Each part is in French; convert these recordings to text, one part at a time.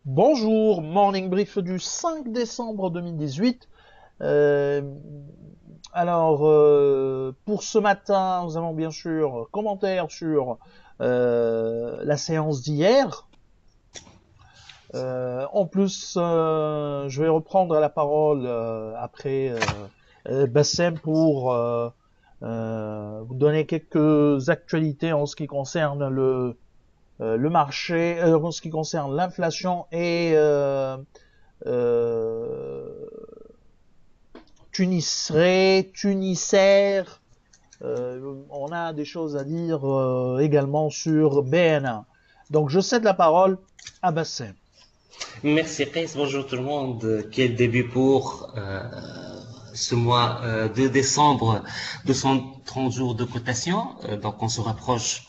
Bonjour, morning brief du 5 décembre 2018. Euh, pour ce matin, nous avons bien sûr commentaire sur la séance d'hier. En plus, je vais reprendre la parole après Bassem pour vous donner quelques actualités en ce qui concerne le marché, en ce qui concerne l'inflation et euh, Tunisair. On a des choses à dire également sur BNA. Donc je cède la parole à Bassem. Merci Reis, bonjour tout le monde. Quel début pour ce mois de décembre, 230 jours de cotation. Donc on se rapproche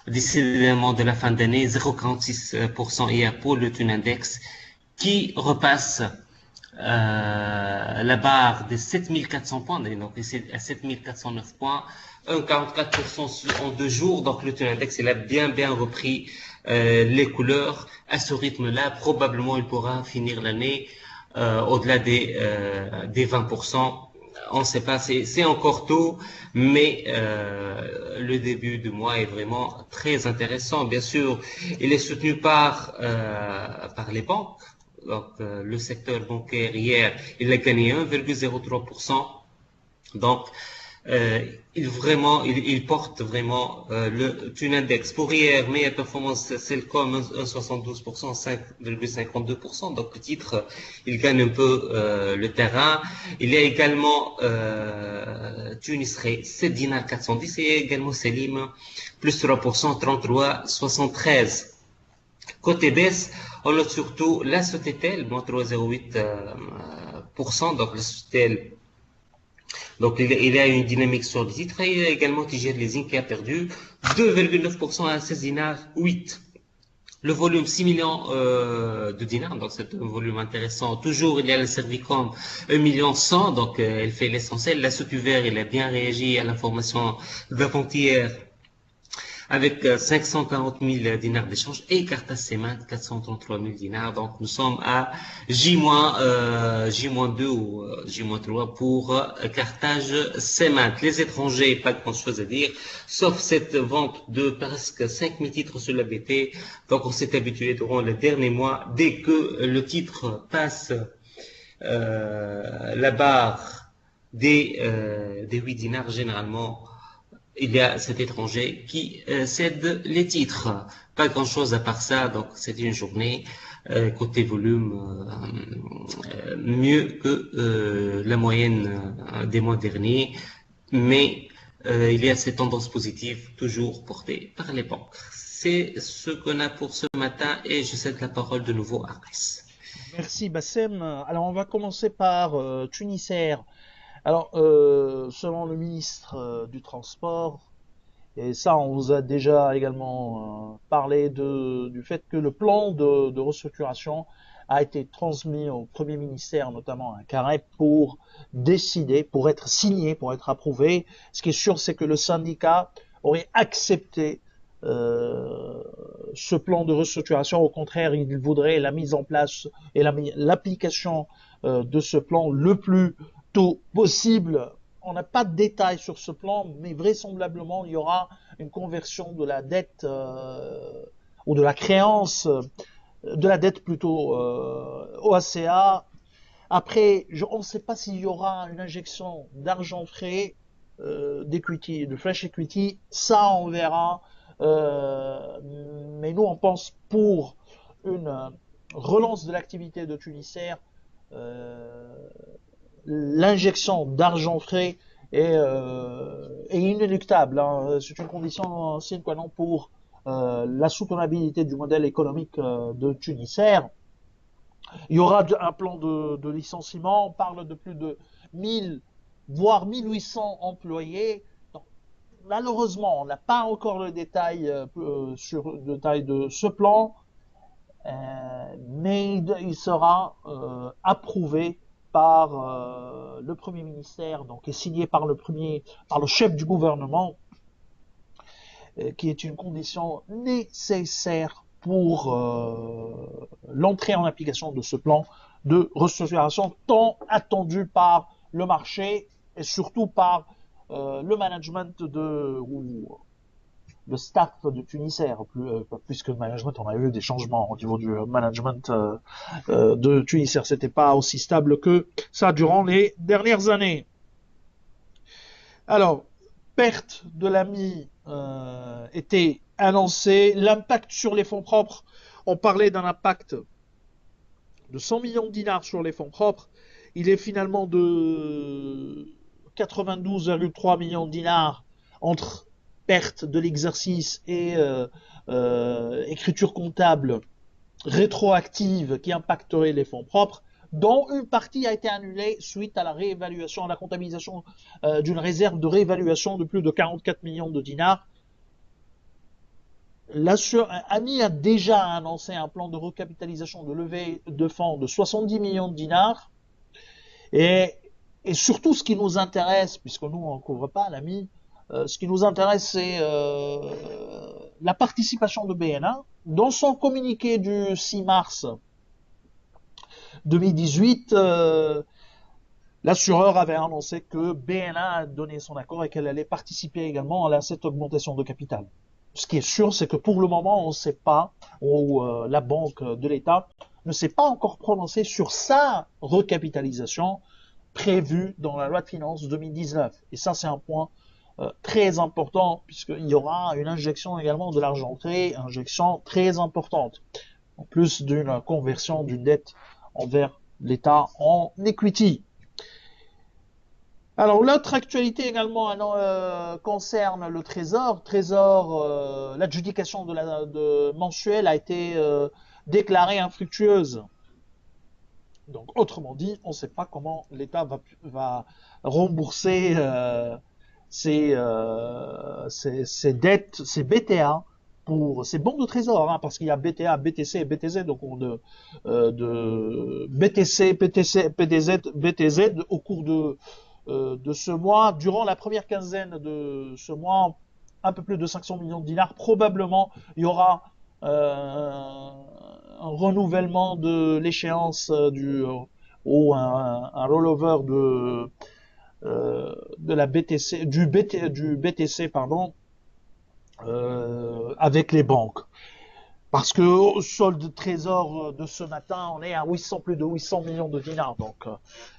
décidément de la fin d'année, 0,46% hier pour le Tune Index qui repasse la barre des 7400 points, donc ici à 7409 points, 1,44% en 2 jours. Donc le taux index, il a bien repris les couleurs. À ce rythme-là, probablement il pourra finir l'année au-delà des 20%. On ne sait pas, c'est encore tôt, mais le début du mois est vraiment très intéressant. Bien sûr, il est soutenu par les banques. Donc, le secteur bancaire hier, il a gagné 1,03%. Donc, il porte vraiment le Tune Index. Pour hier, meilleure performance, Cellcom 1,72%, 5,52%. Donc, le titre, il gagne un peu le terrain. Il y a également Tunis Ray, 7 dinars 410 et également Selim, plus 3%, 33,73. Côté baisse, on note surtout la Sotetel, moins 3,08%. Donc, la Sotetel, donc il y a une dynamique sur le titre. Et il y a également TGR Leasing qui a perdu 2,9% à 16 dinars 8. Le volume 6 millions de dinars, donc c'est un volume intéressant. Toujours, il y a le Servicom 1 million 100, donc elle fait l'essentiel. La Sotuvert, il a bien réagi à l'information d'avant-hier avec 540 000 dinars d'échange et Cartas Cement 433 000 dinars. Donc nous sommes à J-2 ou J-3 pour Carthage Cement. Les étrangers, pas grand chose à dire, sauf cette vente de presque 5 000 titres sur la BT. Donc on s'est habitué durant les derniers mois, dès que le titre passe la barre des 8 dinars, généralement il y a cet étranger qui cède les titres. Pas grand-chose à part ça, donc c'est une journée côté volume mieux que la moyenne des mois derniers, mais il y a ces tendances positives toujours portées par les banques. C'est ce qu'on a pour ce matin et je cède la parole de nouveau à Chris. Merci Bassem. Alors on va commencer par Tunisair. Alors selon le ministre du Transport, et ça on vous a déjà également parlé du fait que le plan de restructuration a été transmis au Premier ministère, notamment à Carré, pour décider, pour être signé, pour être approuvé. Ce qui est sûr, c'est que le syndicat aurait accepté euh, ce plan de restructuration. Au contraire, il voudrait la mise en place et l'application de ce plan le plus tôt possible. On n'a pas de détails sur ce plan, mais vraisemblablement, il y aura une conversion de la dette ou de la créance, de la dette plutôt au ACA. Après, on ne sait pas s'il y aura une injection d'argent frais, d'equity, de fresh equity. Ça, on verra. Mais nous, on pense pour une relance de l'activité de Tunisair, euh, l'injection d'argent frais est inéluctable, hein. C'est une condition sine qua non pour la soutenabilité du modèle économique de Tunisair. Il y aura un plan de licenciement. On parle de plus de 1000, voire 1800 employés. Donc, malheureusement, on n'a pas encore le détail sur le détail de ce plan, mais il sera approuvé par le Premier ministère, donc est signé par le chef du gouvernement, qui est une condition nécessaire pour l'entrée en application de ce plan de restructuration tant attendu par le marché et surtout par le management ou le staff de Tunisair, plus que le management, on a eu des changements au niveau du management de Tunisair. C'était pas aussi stable que ça durant les dernières années. Alors, perte de l'AMI était annoncée. L'impact sur les fonds propres, on parlait d'un impact de 100 millions de dinars sur les fonds propres. Il est finalement de 92,3 millions de dinars entre perte de l'exercice et écriture comptable rétroactive qui impacterait les fonds propres, dont une partie a été annulée suite à la réévaluation, à la comptabilisation d'une réserve de réévaluation de plus de 44 millions de dinars. AMI a déjà annoncé un plan de recapitalisation de levée de fonds de 70 millions de dinars. Et surtout, ce qui nous intéresse, puisque nous, on ne couvre pas l'AMI, ce qui nous intéresse, c'est la participation de BNA. Dans son communiqué du 6 mars 2018, l'assureur avait annoncé que BNA a donné son accord et qu'elle allait participer également à cette augmentation de capital. Ce qui est sûr, c'est que pour le moment, on ne sait pas, ou la Banque de l'État ne s'est pas encore prononcée sur sa recapitalisation prévue dans la loi de finances 2019. Et ça, c'est un point très important, puisqu'il y aura une injection également de l'argenterie, injection très importante, en plus d'une conversion d'une dette envers l'État en equity. Alors, l'autre actualité également concerne le Trésor. L'adjudication mensuelle a été déclarée infructueuse. Donc, autrement dit, on ne sait pas comment l'État va rembourser ses dettes, ses BTA, pour ces bons de trésor, hein, parce qu'il y a BTA, BTC et BTZ, donc de BTC, PTC, PTZ, BTZ au cours de ce mois. Durant la première quinzaine de ce mois, un peu plus de 500 millions de dinars. Probablement, il y aura un renouvellement de l'échéance ou un rollover de la BTC, du BTC, pardon, avec les banques. Parce que au solde trésor de ce matin, on est à plus de 800 millions de dinars. Donc,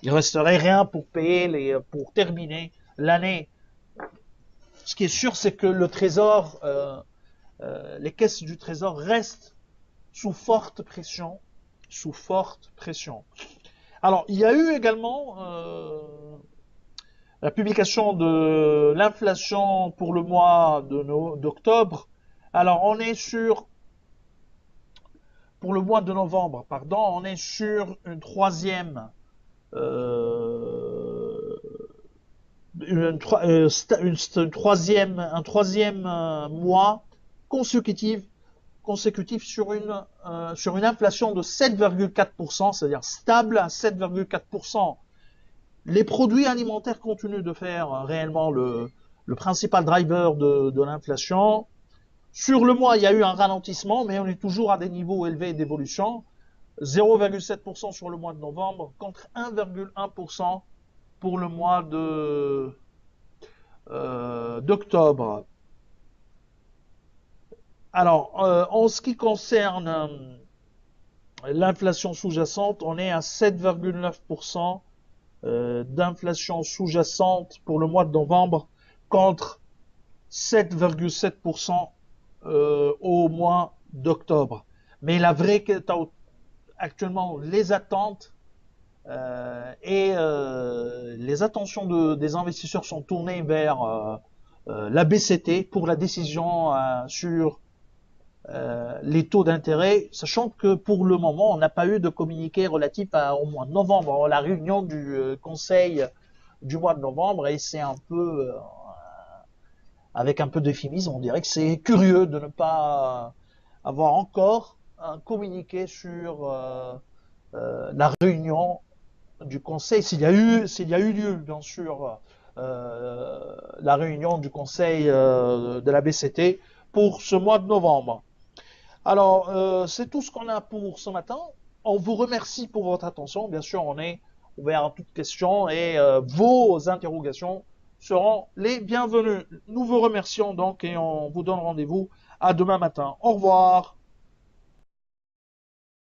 il resterait rien pour payer pour terminer l'année. Ce qui est sûr, c'est que le trésor, les caisses du trésor restent sous forte pression. Sous forte pression. Alors, il y a eu également la publication de l'inflation pour le mois d'octobre. Alors, on est pour le mois de novembre, pardon, on est sur un troisième mois consécutif sur une inflation de 7,4%, c'est-à-dire stable à 7,4%. Les produits alimentaires continuent de faire réellement le principal driver de l'inflation. Sur le mois, il y a eu un ralentissement, mais on est toujours à des niveaux élevés d'évolution. 0,7% sur le mois de novembre contre 1,1% pour le mois d'octobre. Alors, en ce qui concerne l'inflation sous-jacente, on est à 7,9% d'inflation sous-jacente pour le mois de novembre contre 7,7% au mois d'octobre. Mais la vraie actuellement, les attentes et les attentions des investisseurs sont tournées vers la BCT pour la décision sur les taux d'intérêt, sachant que pour le moment, on n'a pas eu de communiqué relatif au mois de novembre, la réunion du conseil du mois de novembre, et c'est un peu avec un peu d'euphémisme, on dirait que c'est curieux de ne pas avoir encore un communiqué sur la réunion du conseil, s'il y a eu lieu, bien sûr, la réunion du conseil de la BCT pour ce mois de novembre. Alors, c'est tout ce qu'on a pour ce matin. On vous remercie pour votre attention. Bien sûr, on est ouvert à toutes questions et vos interrogations seront les bienvenues. Nous vous remercions donc et on vous donne rendez-vous à demain matin. Au revoir.